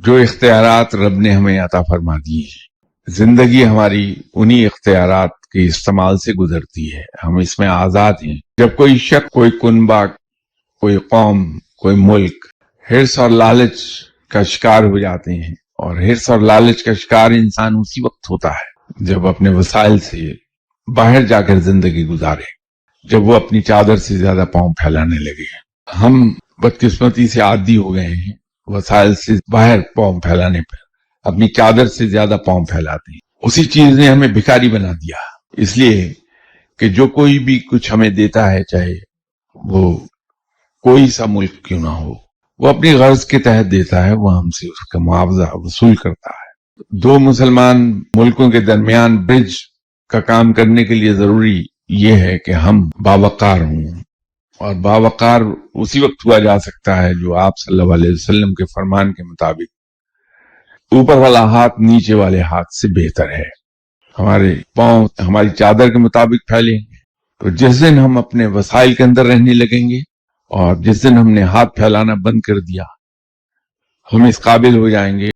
جو اختیارات رب نے ہمیں عطا فرما دیے ہیں، زندگی ہماری انہی اختیارات کے استعمال سے گزرتی ہے، ہم اس میں آزاد ہیں۔ جب کوئی شخص، کوئی کنبہ، کوئی قوم، کوئی ملک حرص اور لالچ کا شکار ہو جاتے ہیں، اور حرص اور لالچ کا شکار انسان اسی وقت ہوتا ہے جب اپنے وسائل سے باہر جا کر زندگی گزارے، جب وہ اپنی چادر سے زیادہ پاؤں پھیلانے لگے۔ ہم بدقسمتی سے عادی ہو گئے ہیں وسائل سے باہر پاؤں پھیلانے پر، اپنی چادر سے زیادہ پاؤں پھیلاتے ہیں۔ اسی چیز نے ہمیں بھکاری بنا دیا، اس لیے کہ جو کوئی بھی کچھ ہمیں دیتا ہے، چاہے وہ کوئی سا ملک کیوں نہ ہو، وہ اپنی غرض کے تحت دیتا ہے، وہ ہم سے اس کا معاوضہ وصول کرتا ہے۔ دو مسلمان ملکوں کے درمیان برج کا کام کرنے کے لیے ضروری یہ ہے کہ ہم باوقار ہوں، اور باوقار اسی وقت ہوا جا سکتا ہے جو آپ صلی اللہ علیہ وسلم کے فرمان کے مطابق اوپر والا ہاتھ نیچے والے ہاتھ سے بہتر ہے۔ ہمارے پاؤں ہماری چادر کے مطابق پھیلیں گے تو جس دن ہم اپنے وسائل کے اندر رہنے لگیں گے، اور جس دن ہم نے ہاتھ پھیلانا بند کر دیا، ہم اس قابل ہو جائیں گے